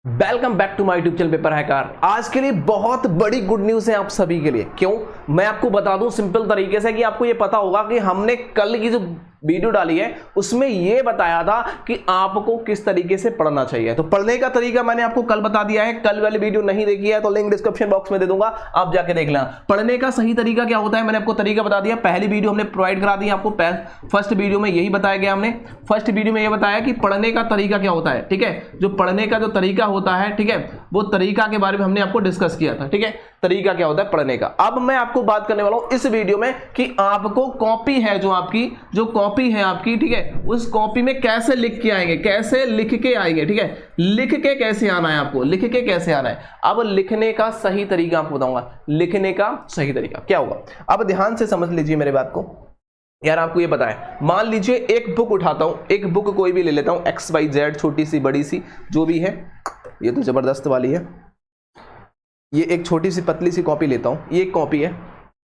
Welcome back to my YouTube channel paper hacker. आज के लिए बहुत बड़ी गुड न्यूज है आप सभी के लिए। क्यों, मैं आपको बता दूं सिंपल तरीके से कि आपको ये पता होगा कि हमने कल की जो वीडियो डाली है उसमें ये बताया था कि आपको किस तरीके से पढ़ना चाहिए। तो पढ़ने का तरीका मैंने आपको कल बता दिया है। कल वाली वीडियो नहीं देखी है तो लिंक डिस्क्रिप्शन बॉक्स में दे दूंगा, आप जाके देख लेना। पढ़ने का सही तरीका क्या होता है मैंने आपको तरीका बता दिया। पहली वीडियो हमने प्रोवाइड करा दी आपको, फर्स्ट वीडियो में यही बताया गया। हमने फर्स्ट वीडियो में यह बताया कि पढ़ने का तरीका क्या होता है। ठीक है, जो पढ़ने का जो तरीका होता है, ठीक है, वो तरीका के बारे में हमने आपको डिस्कस किया था। ठीक है, तरीका क्या होता है पढ़ने का। अब मैं आपको बात करने वाला हूं इस वीडियो में कि आपको कॉपी है जो आपकी, जो कॉपी है आपकी, ठीक है, उस कॉपी में कैसे लिख के आएंगे, कैसे लिख के आएंगे। ठीक है, लिख के कैसे आना है आपको, लिख के कैसे आना है। अब लिखने का सही तरीका आपको बताऊंगा। लिखने का सही तरीका क्या होगा, अब ध्यान से समझ लीजिए मेरे बात को। यार आपको ये पता है, मान लीजिए एक बुक उठाता हूं, एक बुक कोई भी ले लेता हूं, XYZ, छोटी सी बड़ी सी जो भी है, ये तो जबरदस्त वाली है। ये एक छोटी सी पतली सी कॉपी लेता हूं, ये एक कॉपी है।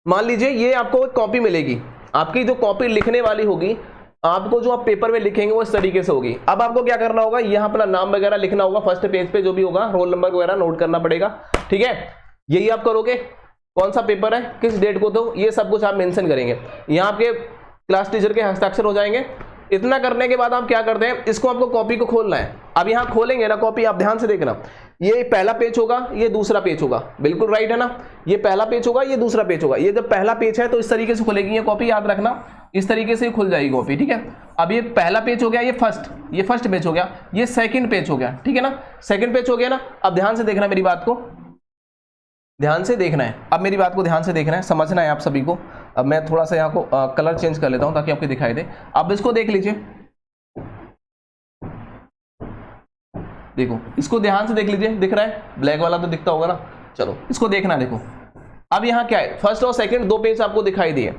मान लीजिए ये आपको एक कॉपी मिलेगी, आपकी जो कॉपी लिखने वाली होगी, आपको जो आप पेपर में लिखेंगे वो इस तरीके से होगी। अब आपको क्या करना होगा, यहाँ अपना नाम वगैरह लिखना होगा, फर्स्ट पेज पे जो भी होगा रोल नंबर वगैरह नोट करना पड़ेगा। ठीक है, यही आप करोगे। कौन सा पेपर है, किस डेट को, तो ये सब कुछ आप मेंशन करेंगे। यहाँ आपके क्लास टीचर के हस्ताक्षर हो जाएंगे। इतना करने के बाद आप क्या करते हैं, इसको आपको कॉपी को खोलना है। अब यहाँ खोलेंगे ना कॉपी, आप ध्यान से देखना, ये पहला पेज होगा, ये दूसरा पेज होगा, बिल्कुल राइट है ना। ये पहला पेज होगा, ये दूसरा पेज होगा। ये जब पहला पेज है तो इस तरीके से खुलेगी ये कॉपी, याद रखना, इस तरीके से खुल जाएगी कॉपी। ठीक है, अब ये पहला पेज हो गया, ये फर्स्ट पेज हो गया, ये सेकंड पेज हो गया। ठीक है ना, सेकंड पेज हो गया ना। अब ध्यान से देखना मेरी बात को, ध्यान से देखना है। अब मेरी बात को ध्यान से देखना है, समझना है आप सभी को। अब मैं थोड़ा सा यहाँ को कलर चेंज कर लेता हूँ ताकि आपको दिखाई दे। अब इसको देख लीजिए, देखो इसको ध्यान से देख लीजिए, दिख रहा है, ब्लैक वाला तो दिखता होगा ना। चलो इसको देखना, देखो अब यहाँ क्या है, फर्स्ट और सेकंड दो पेज आपको दिखाई दिए।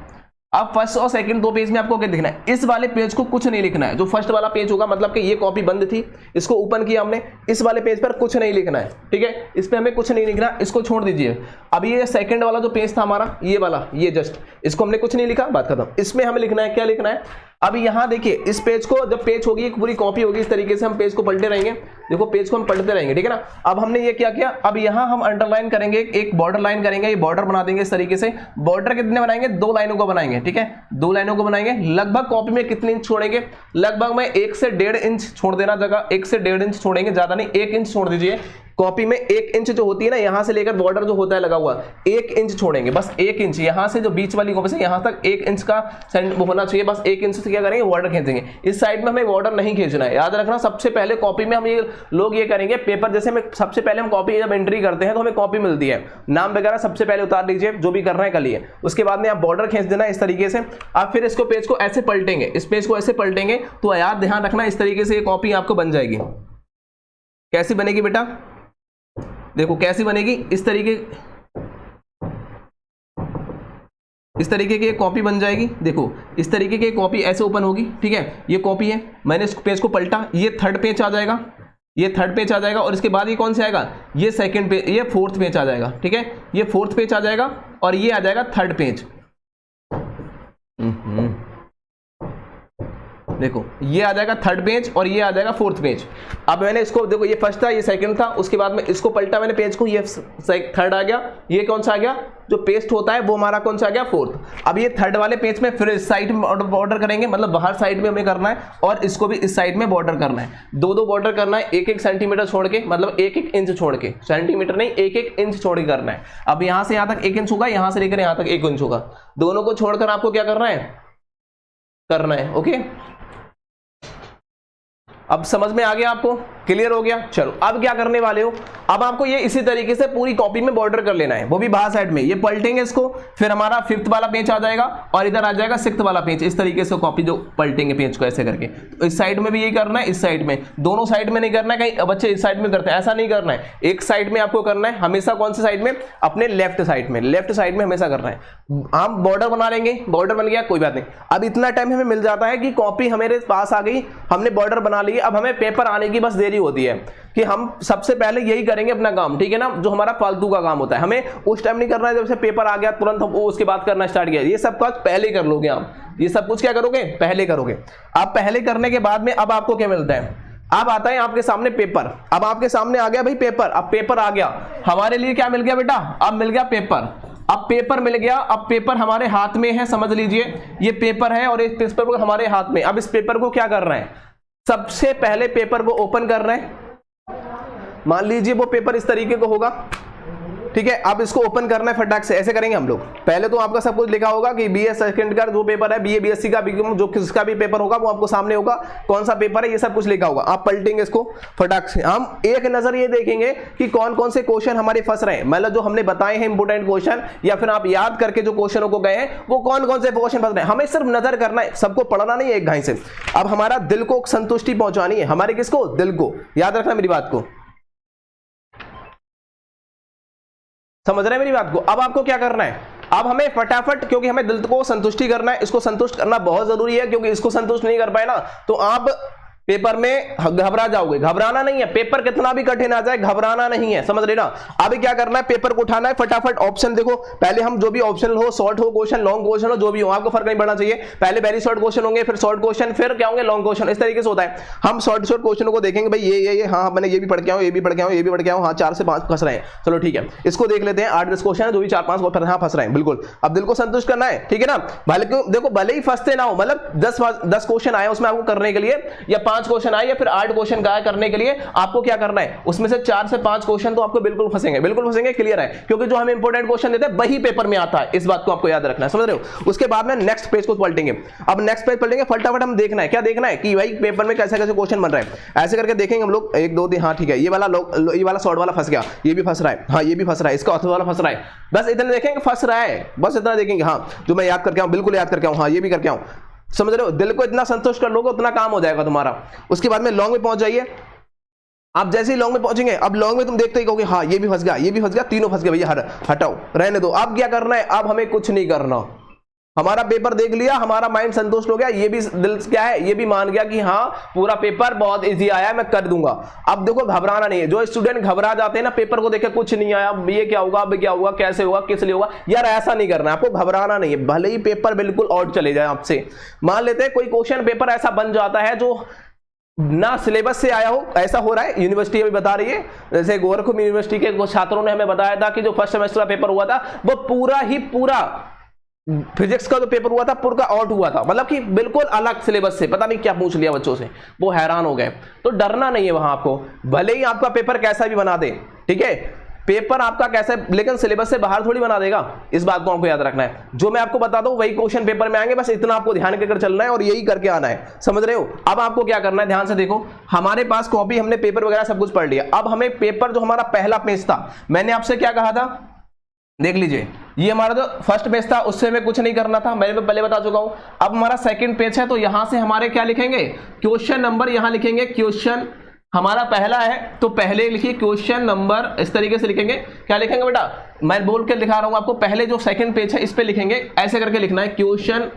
अब फर्स्ट और सेकंड दो पेज में आपको क्या लिखना है, इस वाले पेज को कुछ नहीं लिखना है। जो फर्स्ट वाला पेज होगा, मतलब कि ये कॉपी बंद थी, इसको ओपन किया हमने, इस वाले पेज पर कुछ नहीं लिखना है। ठीक है, इस पे हमें कुछ नहीं लिखना, इसको छोड़ दीजिए। अब ये सेकंड वाला जो पेज था हमारा, ये वाला, ये जस्ट इसको हमने कुछ नहीं लिखा, बात खत्म। इसमें हमें लिखना है, क्या लिखना है। अब यहाँ देखिए, इस पेज को, जब पेज होगी एक पूरी कॉपी होगी, इस तरीके से हम पेज को पलटे रहेंगे। देखो पेज को हम पलटते रहेंगे, ठीक है ना। अब हमने ये क्या किया, अब यहाँ हम अंडरलाइन करेंगे, एक बॉर्डर लाइन करेंगे, ये बॉर्डर बना देंगे इस तरीके से। बॉर्डर कितने बनाएंगे, दो लाइनों को बनाएंगे। ठीक है, दो लाइनों को बनाएंगे। लगभग कॉपी में कितने इंच छोड़ेंगे, लगभग में 1 से 1.5 इंच छोड़ देना जगह, 1 से 1.5 इंच छोड़ेंगे, ज्यादा नहीं, 1 इंच छोड़ दीजिए। कॉपी में 1 इंच जो होती है ना, यहां से लेकर बॉर्डर जो होता है लगा हुआ, 1 इंच छोड़ेंगे, बस 1 इंच। यहां से जो बीच वाली कॉपी से यहां तक 1 इंच का वो होना चाहिए, बस 1 इंच से क्या करेंगे, बॉर्डर खींचेंगे। इस साइड में हमें बॉर्डर नहीं खींचना है, याद रखना। सबसे पहले कॉपी में हम ये लोग ये करेंगे, पेपर जैसे हमें सबसे पहले हम कॉपी जब एंट्री करते हैं तो हमें कॉपी मिलती है, नाम वगैरह सबसे पहले उतार लीजिए, जो भी करना है कर लिए। उसके बाद में आप बॉर्डर खींच देना इस तरीके से। आप फिर इसको पेज को ऐसे पलटेंगे, इस पेज को ऐसे पलटेंगे, तो याद ध्यान रखना इस तरीके से ये कॉपी आपको बन जाएगी। कैसी बनेगी बेटा, देखो कैसी बनेगी, इस तरीके की कॉपी बन जाएगी। देखो इस तरीके की कॉपी ऐसे ओपन होगी। ठीक है, ये कॉपी है, मैंने इस पेज को पलटा, ये थर्ड पेज आ जाएगा, ये थर्ड पेज आ जाएगा। और इसके बाद ये कौन सा आएगा, ये सेकंड पेज, ये फोर्थ पेज आ जाएगा। ठीक है, ये फोर्थ पेज आ जाएगा और ये आ जाएगा थर्ड पेज। देखो ये आ जाएगा थर्ड पेज और ये आ जाएगा फोर्थ पेज। अब मैंने इसको, देखो ये फर्स्ट था, ये सेकंड था, उसके बाद में इसको पलटा मैंने पेज को, ये थर्ड आ गया, ये कौन सा आ गया, जो पेस्ट होता है वो हमारा कौन सा आ गया, फोर्थ। अब ये थर्ड वाले पेज में फिर इस साइड में बॉर्डर करेंगे, मतलब बाहर साइड में हमें करना है, और इसको भी इस साइड में बॉर्डर करना है। दो बॉर्डर करना है, 1-1 सेंटीमीटर छोड़ के, मतलब 1-1 इंच छोड़ के, सेंटीमीटर नहीं 1-1 इंच छोड़ के करना है। अब यहां से यहां तक 1 इंच होगा, यहां से लेकर यहां तक 1 इंच होगा, दोनों को छोड़कर आपको क्या करना है, ओके। अब समझ में आ गया आपको, क्लियर हो गया। चलो अब क्या करने वाले हो, अब आपको ये इसी तरीके से पूरी कॉपी में बॉर्डर कर लेना है, वो भी बाहर साइड में। ये पलटेंगे इसको, फिर हमारा 5th वाला पेज आ जाएगा और इधर आ जाएगा 6th वाला पेज। इस तरीके से कॉपी जो पलटेंगे पेज को ऐसे करके। तो इस साइड में भी यही करना है, इस साइड में, दोनों साइड में नहीं करना है। कहीं बच्चे इस साइड में करते हैं, ऐसा नहीं करना है। एक साइड में आपको करना है हमेशा, कौन सी साइड में, अपने लेफ्ट साइड में, लेफ्ट साइड में हमेशा करना है। हम बॉर्डर बना लेंगे, बॉर्डर बन गया, कोई बात नहीं। अब इतना टाइम हमें मिल जाता है कि कॉपी हमारे पास आ गई, हमने बॉर्डर बना ली। अब हमें पेपर आने की बस देरी होती है कि हम सबसे पहले यही करेंगे अपना काम, ठीक है ना, जो हमारा फालतू का काम होता है। हमें उस टाइम नहीं करना है जब से पेपर आ गया तुरंत हम उसके बाद करना स्टार्ट किया। ये सब कुछ पहले कर लोगे आप, ये सब कुछ क्या करोगे, पहले करोगे। आप पहले करने के बाद में अब आपको क्या मिलता है, अब आता है आपके सामने पेपर। अब आपके सामने आ गया भाई पेपर। अब पेपर आ गया, हमारे लिए क्या मिल गया बेटा, अब मिल गया पेपर। अब पेपर मिल गया, अब पेपर हमारे हाथ में है, समझ लीजिए ये पेपर है और इस पेपर हमारे हाथ में। अब इस पेपर को क्या करना है, सबसे पहले पेपर को ओपन करना है। मान लीजिए वो पेपर इस तरीके को होगा, ठीक है। अब इसको ओपन करना है फटाक से, ऐसे करेंगे हम लोग। पहले तो आपका सब कुछ लिखा होगा कि बीए सेकंड का जो पेपर है, बीए बीएससी का बीकॉम जो किसका भी पेपर होगा वो आपको सामने होगा, कौन सा पेपर है ये सब कुछ लिखा होगा। आप पलटेंगे इसको फटाक से। हम एक नजर ये देखेंगे कि कौन कौन से क्वेश्चन हमारे फंस रहे हैं, मतलब जो हमने बताए हैं इंपोर्टेंट क्वेश्चन, या फिर आप याद करके जो क्वेश्चनों को गए हैं वो कौन कौन से क्वेश्चन फंस रहे हैं। हमें सिर्फ नजर करना है, सबको पढ़ना नहीं है एक घाई से। अब हमारा दिल को संतुष्टि पहुंचानी है, हमारे किसको, दिल को। याद रखना मेरी बात को, समझ रहे हैं मेरी बात को। अब आपको क्या करना है, अब हमें फटाफट, क्योंकि हमें दिल को संतुष्टि करना है, इसको संतुष्ट करना बहुत जरूरी है, क्योंकि इसको संतुष्ट नहीं कर पाए ना तो आप पेपर में घबरा जाओगे। घबराना नहीं है, पेपर कितना भी कठिन आ जाए घबराना नहीं है, समझ रहे ना। अभी क्या करना है, पेपर को उठाना है फटाफट। ऑप्शन देखो, पहले हम जो भी ऑप्शन हो, शॉर्ट हो क्वेश्चन, लॉन्ग क्वेश्चन हो, जो भी हो आपको फर्क नहीं पड़ना चाहिए। पहले वेरी शॉर्ट क्वेश्चन होंगे, फिर शॉर्ट क्वेश्चन, फिर क्या होंगे, लॉन्ग क्वेश्चन। इस तरीके से होता है। हम शॉर्ट क्वेश्चनों को देखेंगे, भाई ये हाँ मैंने ये भी पढ़ के आऊँ, ये भी पढ़ के आऊँ, ये भी पढ़ के आऊँ, हाँ 4 से 5 फंस रहे हैं, चलो ठीक है। इसको देख लेते हैं, 8-10 क्वेश्चन है जो भी 4-5 हाँ फंस रहे हैं, बिल्कुल। अब दिल को संतुष्ट करना है, ठीक है ना। भले देखो, भले ही फंसते ना हो, मतलब 10 क्वेश्चन आए उसमें आपको करने के लिए, या 5 क्वेश्चन आए, या फिर 8 क्वेश्चन का करने के लिए, आपको क्या करना है, उसमें से 4 से 5 क्वेश्चन तो आपको बिल्कुल फंसेंगे, बिल्कुल फंसेंगे, क्लियर है। क्योंकि जो हम इंपोर्टेंट क्वेश्चन देते हैं वही पेपर में आता है, इस बात को आपको याद रखना है, समझ रहे हो। उसके बाद में नेक्स्ट पेज को पलटेंगे। अब नेक्स्ट पेज पलटेंगे, फटाफट हम देखना है, क्या देखना है कि भाई पेपर में कैसे कैसे क्वेश्चन बन रहे हैं। ऐसे करके देखेंगे हम लोग, 1 2 3, हाँ ठीक है, ये वाला शॉर्ट वाला फंस गया, ये भी फंस रहा है, हाँ ये भी फंस रहा है, इसका ऑथर वाला फंस रहा है। बस इतना देखेंगे फंस रहा है, बस इतना देखेंगे। हाँ जो मैं याद करके आऊँ, बिल्कुल याद करके आऊँ, हाँ ये भी करके आऊँ, समझ रहे हो। दिल को इतना संतुष्ट कर लोगे उतना काम हो जाएगा तुम्हारा। उसके बाद में लॉन्ग में पहुंच जाइए। आप जैसे ही लॉन्ग में पहुंचेंगे, अब लॉन्ग में तुम देखते ही कहोगे हाँ ये भी फंस गया, ये भी फंस गया, तीनों फंस गए भैया, हटाओ रहने दो। अब क्या करना है, अब हमें कुछ नहीं करना। हमारा पेपर देख लिया, हमारा माइंड संतुष्ट हो गया, ये भी दिल क्या है, ये भी मान गया कि हाँ पूरा पेपर बहुत इजी आया, मैं कर दूंगा। अब देखो घबराना नहीं है। जो स्टूडेंट घबरा जाते हैं ना पेपर को देखे, कुछ नहीं आया, ये क्या होगा, अब क्या होगा, कैसे होगा, किस लिए होगा, यार ऐसा नहीं करना है, आपको घबराना नहीं है। भले ही पेपर बिल्कुल आउट चले जाए आपसे, मान लेते हैं कोई क्वेश्चन पेपर ऐसा बन जाता है जो ना सिलेबस से आया हो, ऐसा हो रहा है। यूनिवर्सिटी अभी बता रही है, जैसे गोरखपुर यूनिवर्सिटी के छात्रों ने हमें बताया था कि जो फर्स्ट सेमेस्टर का पेपर हुआ था वो पूरा फिजिक्स का जो पेपर हुआ था पूरा आउट हुआ था, मतलब कि बिल्कुल अलग सिलेबस से, पता नहीं क्या पूछ लिया बच्चों से, वो हैरान हो गए। तो डरना नहीं है वहां आपको, भले ही आपका पेपर कैसा भी बना दे, ठीक है, पेपर आपका कैसा, लेकिन सिलेबस से बाहर थोड़ी बना देगा, इस बात को आपको याद रखना है। जो मैं आपको बता दूं वही क्वेश्चन पेपर में आएंगे, बस इतना आपको ध्यान देकर चलना है और यही करके आना है, समझ रहे हो। अब आपको क्या करना है, ध्यान से देखो, हमारे पास कॉपी, हमने पेपर वगैरह सब कुछ पढ़ लिया। अब हमें पेपर जो हमारा पहला पेज था, मैंने आपसे क्या कहा था, देख लीजिए, ये हमारा जो फर्स्ट पेज था उससे हमें कुछ नहीं करना था, मैंने पहले बता चुका हूं। अब हमारा सेकंड पेज है, तो यहां से हमारे क्या लिखेंगे, क्वेश्चन नंबर, यहां लिखेंगे क्वेश्चन, हमारा पहला है तो पहले लिखिए क्वेश्चन नंबर, इस तरीके से लिखेंगे। क्या लिखेंगे बेटा, मैं बोल के दिखा रहा हूं आपको, पहले जो सेकंड पेज है इस पे लिखेंगे, ऐसे करके लिखना है क्वेश्चन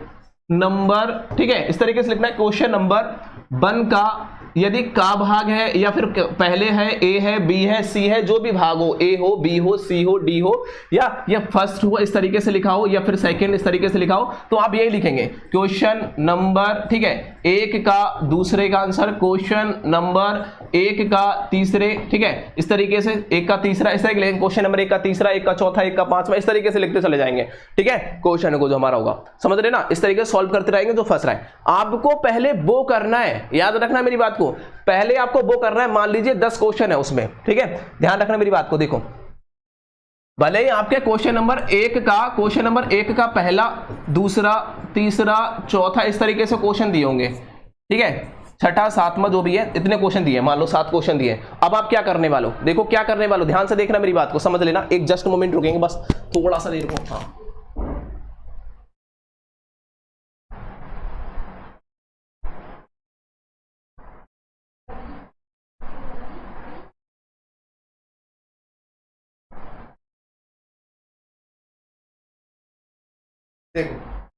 नंबर, ठीक है, इस तरीके से लिखना है क्वेश्चन नंबर 1 का, यदि का भाग है या फिर पहले है, ए है, बी है, सी है, जो भी भाग हो, ए हो, बी हो, सी हो, डी हो, या फर्स्ट हो इस तरीके से लिखा हो, या फिर सेकंड इस तरीके से लिखा हो, तो आप यही लिखेंगे क्वेश्चन नंबर, ठीक है, 1 का दूसरे का आंसर, क्वेश्चन नंबर 1 का तीसरे, ठीक है, इस तरीके से 1 का तीसरा, इस तरीके लिखेंगे, क्वेश्चन नंबर 1 का तीसरा, 1 का चौथा, 1 का पांचवा, इस तरीके से लिखते चले जाएंगे, ठीक है, क्वेश्चन को जो हमारा होगा, समझ रहे ना, इस तरीके से सॉल्व करते रहेंगे जो फंस रहा है। आपको पहले वो करना है, याद रखना मेरी बात को, पहले आपको वो करना है। मान लीजिए 10 क्वेश्चन है उसमें, ठीक है, ध्यान रखना मेरी बात को, देखो भले ही आपके क्वेश्चन नंबर 1 का पहला, दूसरा, तीसरा, चौथा, इस तरीके से क्वेश्चन दिए होंगे, ठीक है, छठा, सातवां, जो भी है, इतने क्वेश्चन दिए, मान लो 7 क्वेश्चन दिए। अब आप क्या करने वालों, देखो क्या करने वालों, ध्यान से देखना मेरी बात को, समझ लेना, एक जस्ट मोमेंट रुकेंगे, बस थोड़ा सा देर को। हाँ देखो,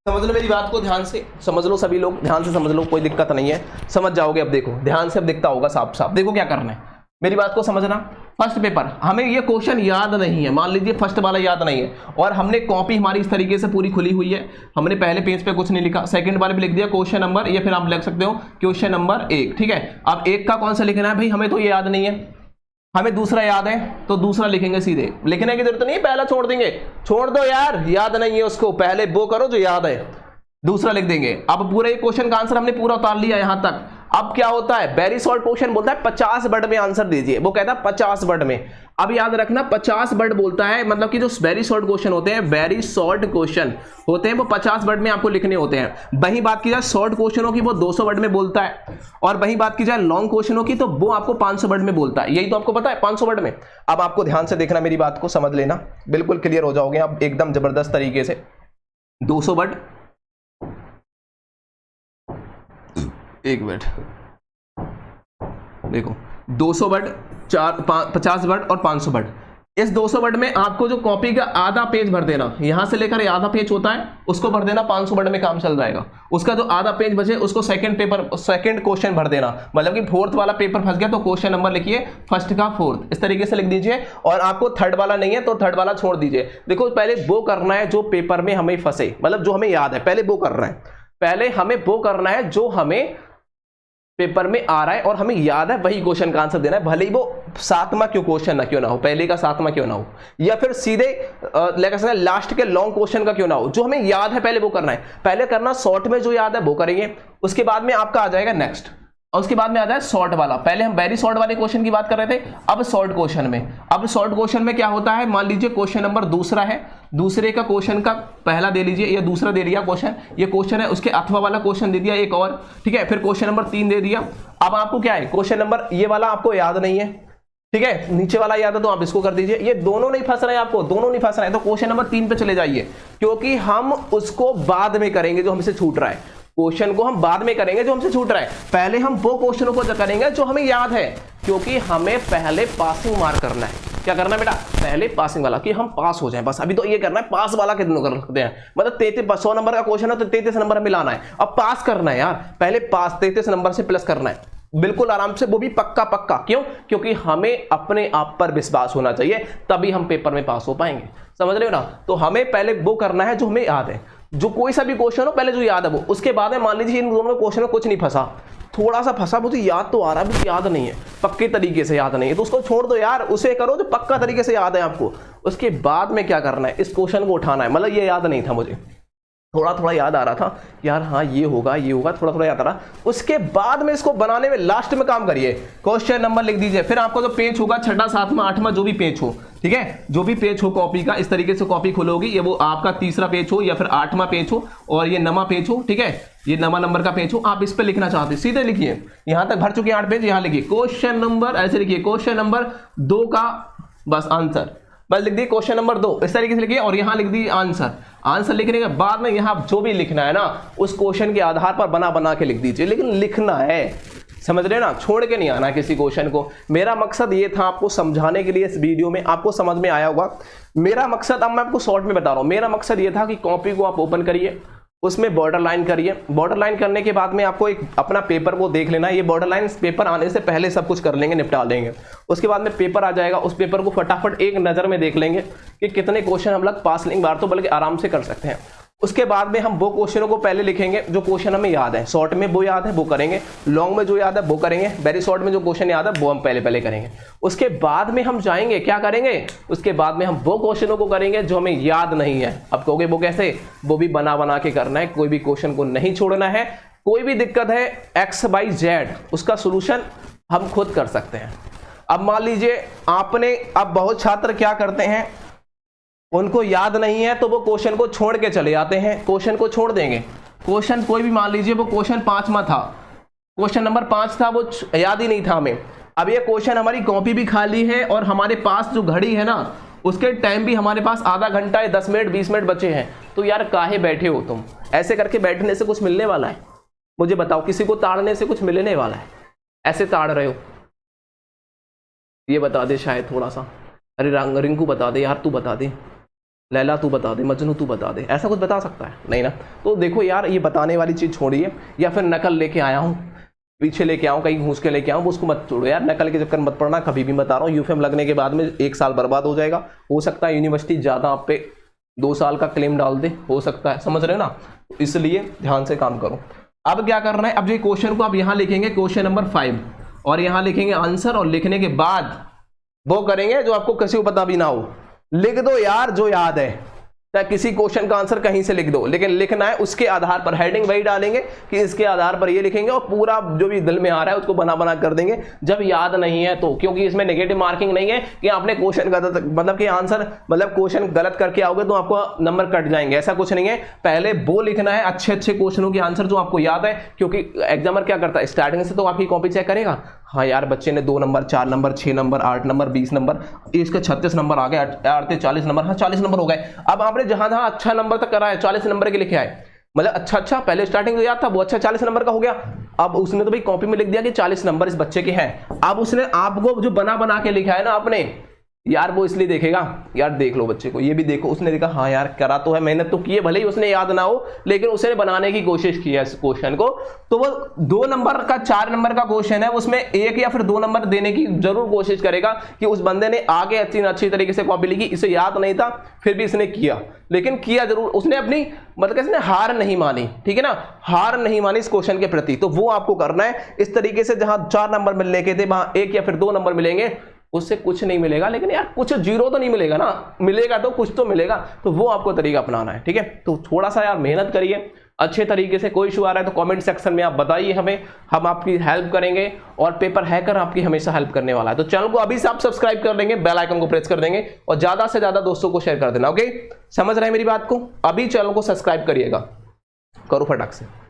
समझ लो मेरी बात को, ध्यान से समझ लो, सभी लोग ध्यान से समझ लो, कोई दिक्कत नहीं है, समझ जाओगे। अब देखो ध्यान से, अब दिखता होगा साफ साफ, देखो क्या करना है। मेरी बात को समझना। फर्स्ट पेपर हमें ये क्वेश्चन याद नहीं है, मान लीजिए फर्स्ट वाला याद नहीं है, और हमने कॉपी हमारी इस तरीके से पूरी खुली हुई है, हमने पहले पेज पे कुछ नहीं लिखा, सेकंड वाले पे लिख दिया क्वेश्चन नंबर, ये फिर आप लिख सकते हो क्वेश्चन नंबर 1, ठीक है। अब 1 का कौन सा लिखना है भाई, हमें तो ये याद नहीं है, हमें दूसरा याद है तो दूसरा लिखेंगे सीधे, लिखने की जरूरत नहीं है, पहला छोड़ देंगे, छोड़ दो यार, याद नहीं है उसको, पहले वो करो जो याद है, दूसरा लिख देंगे। अब पूरे क्वेश्चन का आंसर हमने पूरा उतार लिया यहां तक। अब क्या होता है, वेरी शॉर्ट क्वेश्चन बोलता है 50 वर्ड में आंसर दीजिए, वो कहता है 50 वर्ड में। अब याद रखना 50 वर्ड बोलता है, मतलब कि जो वेरी शॉर्ट क्वेश्चन होते हैं, वेरी शॉर्ट क्वेश्चन होते हैं वो 50 वर्ड में आपको लिखने होते हैं। वही बात की जाए शॉर्ट क्वेश्चनों की, वो 200 वर्ड में बोलता है, और वही बात की जाए लॉन्ग क्वेश्चनों की तो वो आपको 500 वर्ड में बोलता है। यही तो आपको पता है 500 वर्ड में। अब आपको ध्यान से देखना, मेरी बात को समझ लेना, बिल्कुल क्लियर हो जाओगे आप एकदम जबरदस्त तरीके से। 200 वर्ड, एक मिनट देखो, 200 वर्ड, 50 वर्ड और 500 वर्ड। इस 200 वर्ड में आपको जो कॉपी का आधा पेज भर देना, यहां से लेकर आधा पेज होता है उसको भर देना, 500 वर्ड में काम चल जाएगा। उसका जो आधा पेज बचे उसको सेकंड क्वेश्चन भर देना, मतलब कि फोर्थ वाला पेपर फंस गया तो क्वेश्चन नंबर लिखिए फर्स्ट का फोर्थ, इस तरीके से लिख दीजिए। और आपको थर्ड वाला नहीं है तो थर्ड वाला छोड़ दीजिए। देखो पहले वो करना है जो पेपर में हमें फंसे, मतलब जो हमें याद है, पहले वो करना है, पहले हमें वो करना है जो हमें पेपर में आ रहा है और हमें याद है, वही क्वेश्चन का आंसर देना है, भले ही वो 7वां क्वेश्चन क्यों ना हो, पहले का 7वां क्यों ना हो, या फिर सीधे लास्ट के लॉन्ग क्वेश्चन का क्यों ना हो, जो हमें याद है पहले वो करना है। पहले करना शॉर्ट में जो याद है वो करेंगे, उसके बाद में आपका आ जाएगा नेक्स्ट, और उसके बाद में आ जाए शॉर्ट वाला। पहले हम वेरी शॉर्ट वाले क्वेश्चन की बात कर रहे थे, अब शॉर्ट क्वेश्चन में। अब शॉर्ट क्वेश्चन में क्या होता है, मान लीजिए क्वेश्चन नंबर दूसरा है, दूसरे का क्वेश्चन का पहला दे लीजिए या दूसरा दे दिया क्वेश्चन, ये क्वेश्चन है, उसके अथवा वाला क्वेश्चन दे दिया एक और, ठीक है, फिर क्वेश्चन नंबर 3 दे दिया। अब आपको क्या है, क्वेश्चन नंबर ये वाला आपको याद नहीं है, ठीक है, नीचे वाला याद है तो आप इसको कर दीजिए। ये दोनों नहीं फंस रहे हैं आपको, दोनों नहीं फंस रहे हैं तो क्वेश्चन नंबर 3 पे चले जाइए, क्योंकि हम उसको बाद में करेंगे जो हमसे छूट रहा है। क्वेश्चन को हम बाद में करेंगे जो हमसे छूट रहा है, पहले हम वो क्वेश्चनों को करेंगे जो हमें याद है, क्योंकि हमें पहले पासिंग मार्क करना है। क्या करना है बेटा, पहले पासिंग वाला, कि हम पास हो जाएं, बस अभी तो ये करना है। पास वाला कितनों कर सकते हैं, मतलब 100 नंबर का क्वेश्चन है तो 33 नंबर हमें लाना है, अब पास करना है यार, पहले पास 33 नंबर से प्लस करना है, बिल्कुल आराम से, वो भी पक्का पक्का। क्यों, क्योंकि हमें अपने आप पर विश्वास होना चाहिए, तभी हम पेपर में पास हो पाएंगे, समझ रहे हो ना। तो हमें पहले वो करना है जो हमें याद है, जो कोई सा भी क्वेश्चन हो पहले जो याद है वो, उसके बाद में मान लीजिए इन दोनों क्वेश्चन में कुछ नहीं फंसा, थोड़ा सा फंसा, मुझे याद तो आ रहा है, मुझे याद नहीं है, पक्के तरीके से याद नहीं है, तो उसको छोड़ दो यार, उसे करो जो पक्का तरीके से याद है आपको। उसके बाद में क्या करना है, इस क्वेश्चन को उठाना है, मतलब ये याद नहीं था मुझे, थोड़ा थोड़ा याद आ रहा था यार, हाँ ये होगा ये होगा, थोड़ा थोड़ा याद आ रहा, उसके बाद में इसको बनाने में लास्ट में काम करिए, क्वेश्चन नंबर लिख दीजिए। फिर आपका जो पेज होगा 6वां 7वां 8वां जो भी पेज हो, ठीक है, जो भी पेज हो कॉपी का, इस तरीके से कॉपी खोलोगी, ये वो आपका तीसरा पेज हो या फिर 8वां पेज हो और ये 9वां पेज हो, ठीक है, ये 9वां नंबर का पेज हो, आप इस पे लिखना चाहते सीधे लिखिए, यहां तक भर चुके 8 पेज, यहां लिखिए क्वेश्चन नंबर, ऐसे लिखिए क्वेश्चन नंबर 2 का बस आंसर, बस लिख दिए क्वेश्चन नंबर 2, इस तरीके से लिखिए, और यहां लिख दिए आंसर। आंसर लिखने के बाद में यहां जो भी लिखना है ना, उस क्वेश्चन के आधार पर बना बना के लिख दीजिए, लेकिन लिखना है, समझ रहे ना, छोड़ के नहीं आना किसी क्वेश्चन को। मेरा मकसद ये था आपको समझाने के लिए, इस वीडियो में आपको समझ में आया होगा मेरा मकसद। अब मैं आपको शॉर्ट में बता रहा हूं, मेरा मकसद ये था कि कॉपी को आप ओपन करिए, उसमें बॉर्डर लाइन करिए, बॉर्डर लाइन करने के बाद में आपको एक अपना पेपर को देख लेना है, ये बॉर्डर लाइन पेपर आने से पहले सब कुछ कर लेंगे, निपटा देंगे। उसके बाद में पेपर आ जाएगा, उस पेपर को फटाफट एक नज़र में देख लेंगे कि कितने क्वेश्चन हम लोग पास लेंगे, बार तो बल्कि आराम से कर सकते हैं। उसके बाद में हम वो क्वेश्चनों को पहले लिखेंगे जो क्वेश्चन हमें याद है, शॉर्ट में वो याद है वो करेंगे, लॉन्ग में जो याद है वो करेंगे, वेरी शॉर्ट में जो क्वेश्चन याद है वो हम पहले करेंगे। उसके बाद में हम जाएंगे, क्या करेंगे, उसके बाद में हम वो क्वेश्चनों को करेंगे जो हमें याद नहीं है। अब कहोगे वो कैसे, वो भी बना बना के करना है, कोई भी क्वेश्चन को नहीं छोड़ना है। कोई भी दिक्कत है XYZ, उसका सोल्यूशन हम खुद कर सकते हैं। अब मान लीजिए आपने, अब बहुत छात्र क्या करते हैं, उनको याद नहीं है तो वो क्वेश्चन को छोड़ के चले जाते हैं, क्वेश्चन को छोड़ देंगे। क्वेश्चन कोई भी मान लीजिए वो क्वेश्चन 5वां था, क्वेश्चन नंबर 5 था, वो याद ही नहीं था हमें। अब ये क्वेश्चन हमारी कॉपी भी खाली है और हमारे पास जो घड़ी है ना, उसके टाइम भी हमारे पास आधा घंटा है, 10 मिनट 20 मिनट बचे हैं, तो यार काहे बैठे हो तुम, ऐसे करके बैठने से कुछ मिलने वाला है, मुझे बताओ, किसी को ताड़ने से कुछ मिलने वाला है, ऐसे ताड़ रहे हो, ये बता दे शायद थोड़ा सा, अरे रिंकू बता दे यार, तू बता दे, लैला तू बता दे, मजनू तू बता दे, ऐसा कुछ बता सकता है नहीं ना। तो देखो यार, ये बताने वाली चीज़ छोड़िए, या फिर नकल लेके आया हूँ, पीछे लेके आऊँ, कहीं घूस के लेके आऊँ, उसको मत छोड़ो यार, नकल के चक्कर मत पड़ना कभी भी, बता रहा हूँ। यूफेम लगने के बाद में 1 साल बर्बाद हो जाएगा, हो सकता है यूनिवर्सिटी ज़्यादा आप पे 2 साल का क्लेम डाल दे, हो सकता है, समझ रहे हो ना, इसलिए ध्यान से काम करो। अब क्या करना है, अब ये क्वेश्चन को आप यहाँ लिखेंगे क्वेश्चन नंबर 5 और यहाँ लिखेंगे आंसर, और लिखने के बाद वो करेंगे जो आपको किसी को पता भी ना हो, लिख दो यार जो याद है, चाहे किसी क्वेश्चन का आंसर कहीं से लिख दो, लेकिन लिखना है उसके आधार पर, हेडिंग वही डालेंगे कि इसके आधार पर ये लिखेंगे और पूरा जो भी दिल में आ रहा है उसको बना बना कर देंगे जब याद नहीं है तो, क्योंकि इसमें नेगेटिव मार्किंग नहीं है कि आपने क्वेश्चन गलत, मतलब कि आंसर, मतलब क्वेश्चन गलत करके आओगे तो आपको नंबर कट जाएंगे, ऐसा कुछ नहीं है। पहले वो लिखना है अच्छे अच्छे क्वेश्चनों के आंसर जो आपको याद है, क्योंकि एग्जामर क्या करता है, स्टार्टिंग से तो आपकी कॉपी चेक करेगा, हाँ यार बच्चे ने 2 number, 4 number, 6 number, 8 number, 20 number, इसके 36 नंबर आ गए, 8 40 नंबर, हाँ 40 नंबर हो गए। अब आपने जहां जहां अच्छा नंबर तक करा है 40 नंबर के लिखे आए, मतलब अच्छा पहले स्टार्टिंग जो याद था वो अच्छा 40 नंबर का हो गया। अब उसने तो भाई कॉपी में लिख दिया कि 40 नंबर इस बच्चे के हैं, अब उसने आपको जो बना बना के लिखा है ना आपने, यार वो इसलिए देखेगा, यार देख लो बच्चे को, ये भी देखो, उसने देखा हाँ यार करा तो है, मेहनत तो की है, भले ही उसने याद ना हो लेकिन उसने बनाने की कोशिश की है इस क्वेश्चन को, तो वो 2 नंबर का 4 नंबर का क्वेश्चन है, उसमें 1 या फिर 2 नंबर देने की जरूर कोशिश करेगा कि उस बंदे ने आगे अच्छी तरीके से कॉपी लिखी, इसे याद नहीं था फिर भी इसने किया, लेकिन किया जरूर, उसने अपनी मतलब इसने हार नहीं मानी, ठीक है ना, हार नहीं मानी इस क्वेश्चन के प्रति। तो वो आपको करना है इस तरीके से, जहां 4 नंबर मिलने के थे वहां 1 या फिर 2 नंबर मिलेंगे, उससे कुछ नहीं मिलेगा, लेकिन यार कुछ जीरो तो नहीं मिलेगा ना, मिलेगा तो कुछ तो मिलेगा, तो वो आपको तरीका अपनाना है, ठीक है। तो थोड़ा सा यार मेहनत करिए अच्छे तरीके से, कोई इशू आ रहा है तो कमेंट सेक्शन में आप बताइए हमें, हम आपकी हेल्प करेंगे, और पेपर हैकर आपकी हमेशा हेल्प करने वाला है। तो चैनल को अभी से आप सब्सक्राइब कर देंगे, बेल आइकन को प्रेस कर देंगे और ज्यादा से ज्यादा दोस्तों को शेयर कर देना, ओके, समझ रहे हैं मेरी बात को, अभी चैनल को सब्सक्राइब करिएगा, करो फटाक से।